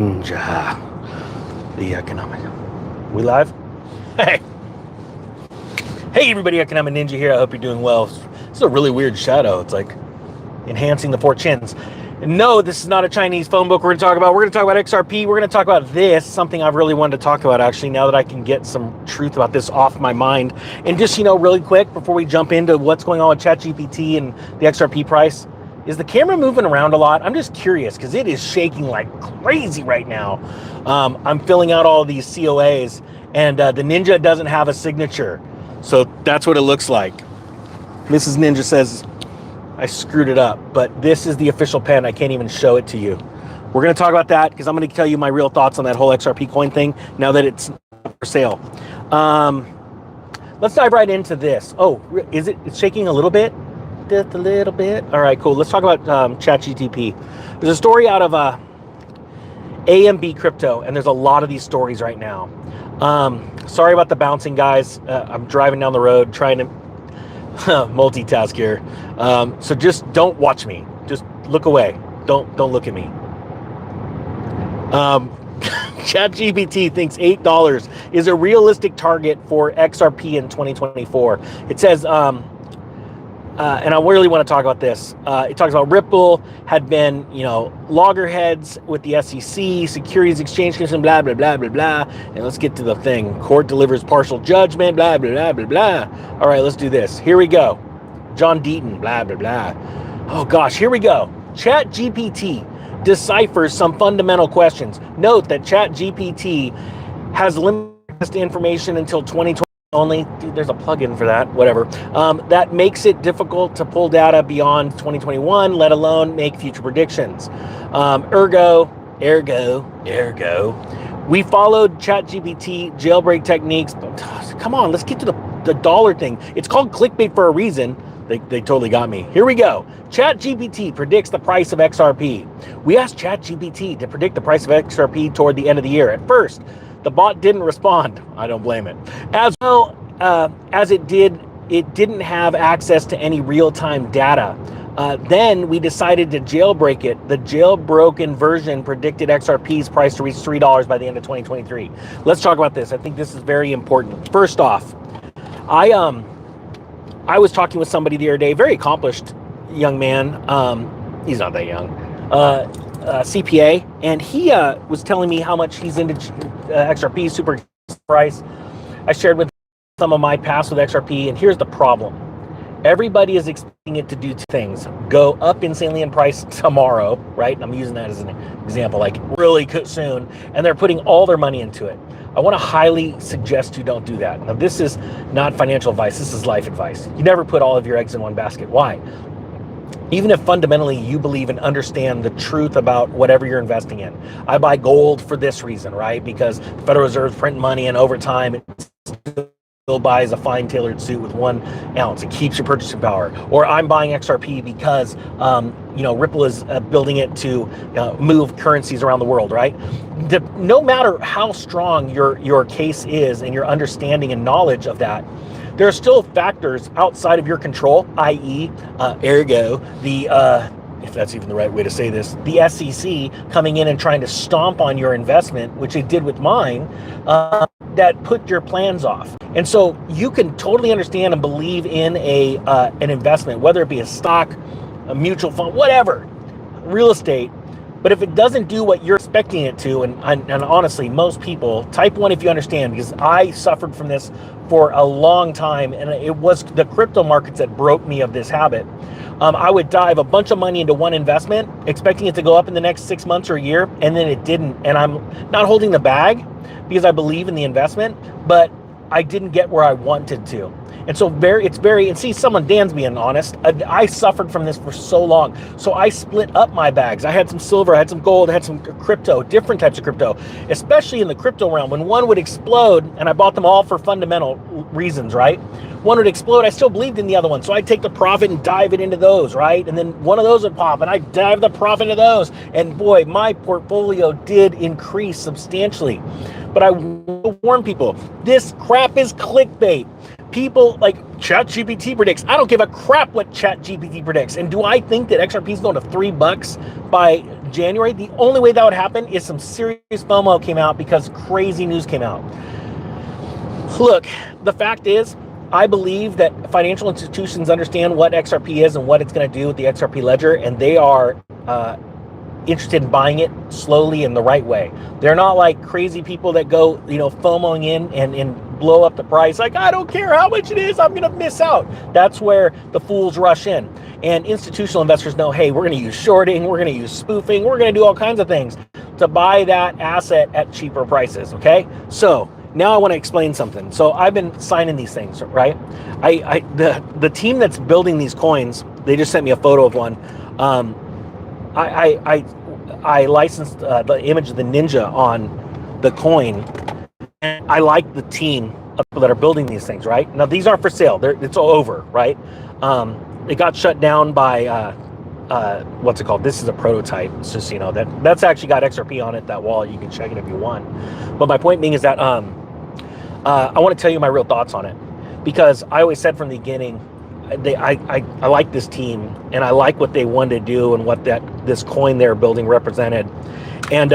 Ninja, the economic. We live? Hey. Hey everybody, Economic Ninja here. I hope you're doing well. This is a really weird shadow. It's like enhancing the four chins. And no, this is not a Chinese phone book we're going to talk about. We're going to talk about XRP. We're going to talk about this, something I've really wanted to talk about actually, now that I can get some truth about this off my mind. And just, really quick, before we jump into what's going on with ChatGPT and the XRP price, is the camera moving around a lot? I'm just curious because it is shaking like crazy right now. I'm filling out all these COAs and the Ninja doesn't have a signature. So that's what it looks like. Mrs. Ninja says I screwed it up, but this is the official pen. I can't even show it to you. We're going to talk about that because I'm going to tell you my real thoughts on that whole XRP coin thing now that it's for sale. Let's dive right into this. Oh, it's shaking a little bit? Just a little bit. All right, cool. Let's talk about ChatGPT. There's a story out of AMB Crypto, and there's a lot of these stories right now. Sorry about the bouncing, guys. I'm driving down the road trying to multitask here. So just don't watch me. Just look away. Don't look at me. ChatGPT thinks $8 is a realistic target for XRP in 2024. It says, and I really want to talk about this. It talks about Ripple had been, loggerheads with the SEC, Securities Exchange Commission, blah, blah, blah, blah, blah. And let's get to the thing. Court delivers partial judgment, blah, blah, blah, blah, blah. All right, let's do this. Here we go. John Deaton, blah, blah, blah. Oh, gosh, here we go. ChatGPT deciphers some fundamental questions. Note that ChatGPT has limited information until 2020. Only, dude, there's a plugin for that, whatever. That makes it difficult to pull data beyond 2021, let alone make future predictions. Ergo, we followed ChatGPT jailbreak techniques. Come on, let's get to the dollar thing. It's called clickbait for a reason. They totally got me. Here we go. ChatGPT predicts the price of XRP. We asked ChatGPT to predict the price of XRP toward the end of the year. At first, the bot didn't respond. I don't blame it. As well as it didn't have access to any real-time data. Then we decided to jailbreak it. The jailbroken version predicted XRP's price to reach $3 by the end of 2023. Let's talk about this. I think this is very important. First off, I was talking with somebody the other day, very accomplished young man. He's not that young. CPA, and he was telling me how much he's into XRP, super price. I shared with some of my past with XRP, and here's the problem. Everybody is expecting it to do two things: go up insanely in price tomorrow, right? I'm using that as an example, like really soon, and they're putting all their money into it. I want to highly suggest you don't do that. Now, this is not financial advice. This is life advice. You never put all of your eggs in one basket. Why? Even if fundamentally you believe and understand the truth about whatever you're investing in. I buy gold for this reason, right? Because the Federal Reserve's printing money, and over time it still buys a fine tailored suit with 1 ounce. It keeps your purchasing power. Or I'm buying XRP because Ripple is building it to move currencies around the world, right? No matter how strong your case is and your understanding and knowledge of that, there are still factors outside of your control, i.e., ergo, if that's even the right way to say this, the SEC coming in and trying to stomp on your investment, which it did with mine, that put your plans off. And so you can totally understand and believe in an investment, whether it be a stock, a mutual fund, whatever, real estate. But if it doesn't do what you're expecting it to, and honestly, most people, type 1 if you understand, because I suffered from this for a long time, and it was the crypto markets that broke me of this habit. I would dive a bunch of money into one investment, expecting it to go up in the next 6 months or a year, and then it didn't. And I'm not holding the bag because I believe in the investment, but I didn't get where I wanted to. And so and see, Dan's being honest. I suffered from this for so long. So I split up my bags. I had some silver, I had some gold, I had some crypto, different types of crypto, especially in the crypto realm. When one would explode, and I bought them all for fundamental reasons, right? One would explode, I still believed in the other one. So I'd take the profit and dive it into those, right? And then one of those would pop and I'd dive the profit into those. And boy, my portfolio did increase substantially. But I warn people, this crap is clickbait. People like ChatGPT predicts. I don't give a crap what ChatGPT predicts. And do I think that XRP is going to $3 by January, the only way that would happen is some serious FOMO came out because crazy news came out. Look, the fact is, I believe that financial institutions understand what XRP is and what it's going to do with the XRP ledger, and they are interested in buying it slowly in the right way. They're not like crazy people that go, FOMOing in and blow up the price. Like, I don't care how much it is, I'm going to miss out. That's where the fools rush in. And institutional investors know, hey, we're going to use shorting, we're going to use spoofing, we're going to do all kinds of things to buy that asset at cheaper prices, okay? So now I want to explain something. So I've been signing these things, right? The team that's building these coins, they just sent me a photo of one. I licensed the image of the ninja on the coin, and I like the team of people that are building these things, right? Now, these aren't for sale. It's all over, right? It got shut down by, what's it called? This is a prototype. It's just, that's actually got XRP on it, that wallet. You can check it if you want. But my point being is that I want to tell you my real thoughts on it, because I always said from the beginning, I like this team, and I like what they wanted to do and what this coin they're building represented. And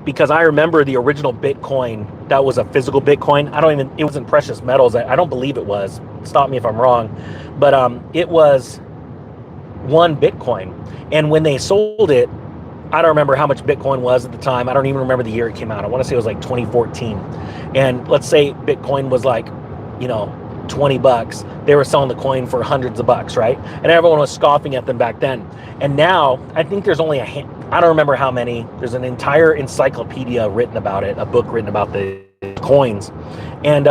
because I remember the original Bitcoin, that was a physical Bitcoin. It wasn't precious metals. I don't believe it was. Stop me if I'm wrong. But it was 1 Bitcoin. And when they sold it, I don't remember how much Bitcoin was at the time. I don't even remember the year it came out. I want to say it was like 2014. And let's say Bitcoin was like, $20. They were selling the coin for hundreds of bucks, right? And everyone was scoffing at them back then. And now I think there's only I don't remember how many. There's an entire encyclopedia written about it, a book written about the coins. And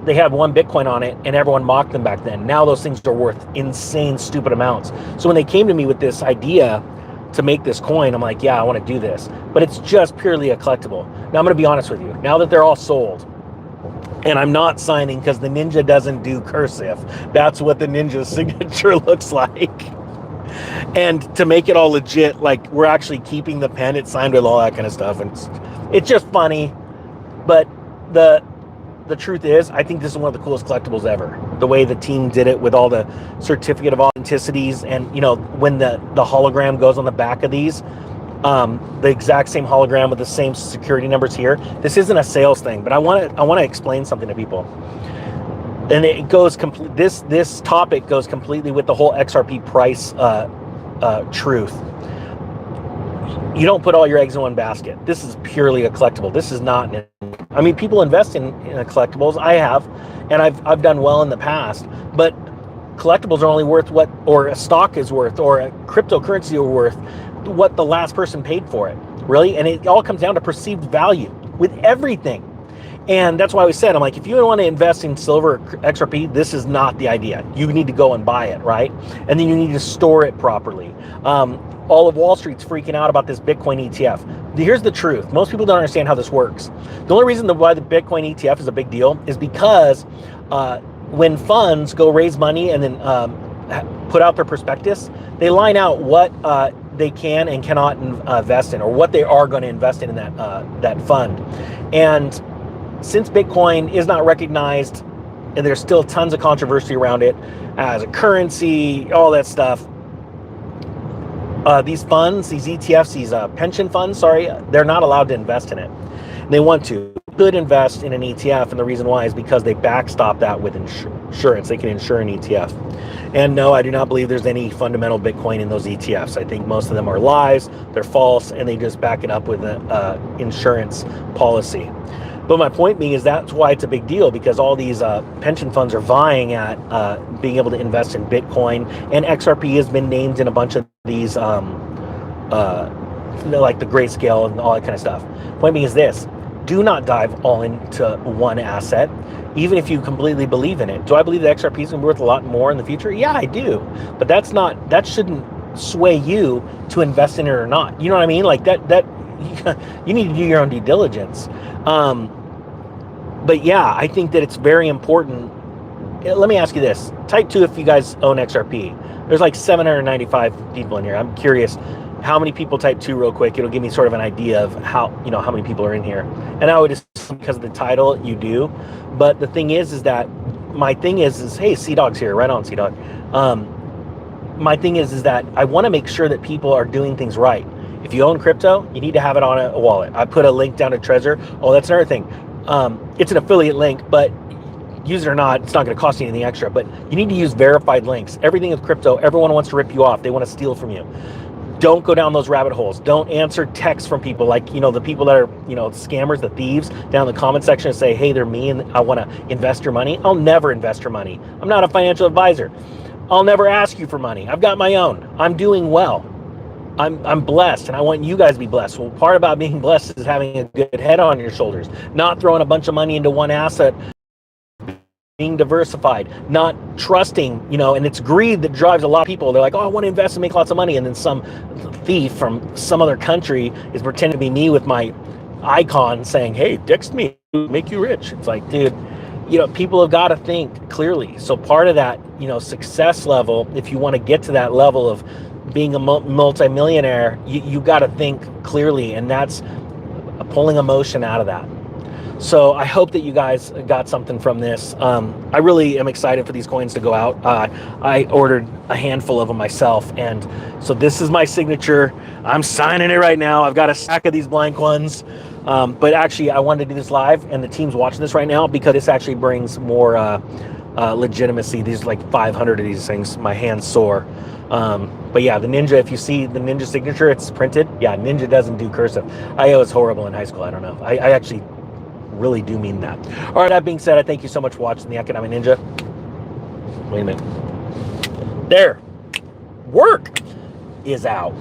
they had 1 Bitcoin on it, and everyone mocked them back then. Now those things are worth insane, stupid amounts. So when they came to me with this idea to make this coin, I'm like, yeah, I want to do this. But it's just purely a collectible. Now I'm going to be honest with you. Now that they're all sold, and I'm not signing because the ninja doesn't do cursive. That's what the ninja signature looks like. And to make it all legit, like we're actually keeping the pen, it's signed with all that kind of stuff. And it's just funny. But the truth is, I think this is one of the coolest collectibles ever. The way the team did it with all the certificate of authenticities, and when the hologram goes on the back of these, the exact same hologram with the same security numbers here. This isn't a sales thing, but I want to explain something to people. And it goes this topic goes completely with the whole XRP price truth. You don't put all your eggs in one basket. This is purely a collectible. This is not. People invest in collectibles. I have, and I've done well in the past. But collectibles are only worth or a stock is worth, or a cryptocurrency are worth what the last person paid for it, really. And it all comes down to perceived value with everything. And that's why we said, I'm like, if you want to invest in silver or XRP, this is not the idea. You need to go and buy it, right? And then you need to store it properly. All of Wall Street's freaking out about this Bitcoin ETF. Here's the truth. Most people don't understand how this works. The only reason why the Bitcoin ETF is a big deal is because when funds go raise money and then put out their prospectus, they line out what they can and cannot invest in, or what they are going to invest in that fund. And since Bitcoin is not recognized, and there's still tons of controversy around it as a currency, all that stuff, these funds, these ETFs, these pension funds, they're not allowed to invest in it. And they want to. Could invest in an ETF, and the reason why is because they backstop that with insurance. They can insure an ETF. And no, I do not believe there's any fundamental Bitcoin in those ETFs. I think most of them are lies, they're false, and they just back it up with an insurance policy. But my point being is that's why it's a big deal, because all these pension funds are vying at being able to invest in Bitcoin, and XRP has been named in a bunch of these, like the grayscale and all that kind of stuff. Point being is this: do not dive all into one asset, even if you completely believe in it. Do I believe that XRP is going to be worth a lot more in the future? Yeah, I do. But that shouldn't sway you to invest in it or not. You know what I mean? Like that you need to do your own due diligence. But yeah, I think that it's very important. Let me ask you this. Type 2 if you guys own XRP. There's like 795 people in here. I'm curious how many people type 2 real quick. It'll give me sort of an idea of how many people are in here. And I would assume because of the title you do. But the thing is that my thing is hey, C-Dog's here. Right on, C-Dog. My thing is that I want to make sure that people are doing things right. If you own crypto, you need to have it on a wallet. I put a link down to Trezor. Oh, that's another thing. It's an affiliate link, but use it or not, it's not going to cost you anything extra. But you need to use verified links. Everything with crypto, everyone wants to rip you off. They want to steal from you. Don't go down those rabbit holes. Don't answer texts from people like, the people that are, scammers, the thieves, down in the comment section and say, hey, they're me and I want to invest your money. I'll never invest your money. I'm not a financial advisor. I'll never ask you for money. I've got my own. I'm doing well. I'm blessed, and I want you guys to be blessed. Well, part about being blessed is having a good head on your shoulders, not throwing a bunch of money into one asset, being diversified, not trusting, and it's greed that drives a lot of people. They're like, oh, I want to invest and make lots of money. And then some thief from some other country is pretending to be me with my icon saying, hey, text me, make you rich. It's like, dude, people have got to think clearly. So part of that, success level, if you want to get to that level of being a multi-millionaire, you got to think clearly, and that's pulling emotion out of that. So I hope that you guys got something from this. I really am excited for these coins to go out. I ordered a handful of them myself, and so this is my signature. I'm signing it right now. I've got a stack of these blank ones, but actually I wanted to do this live, and the team's watching this right now because this actually brings more legitimacy. These like 500 of these things. My hand's sore. But yeah, the Ninja, if you see the Ninja signature, it's printed. Yeah, Ninja doesn't do cursive. I was horrible in high school. I don't know. I actually really do mean that. All right, that being said, I thank you so much for watching the Economic Ninja. Wait a minute. There. Work is out.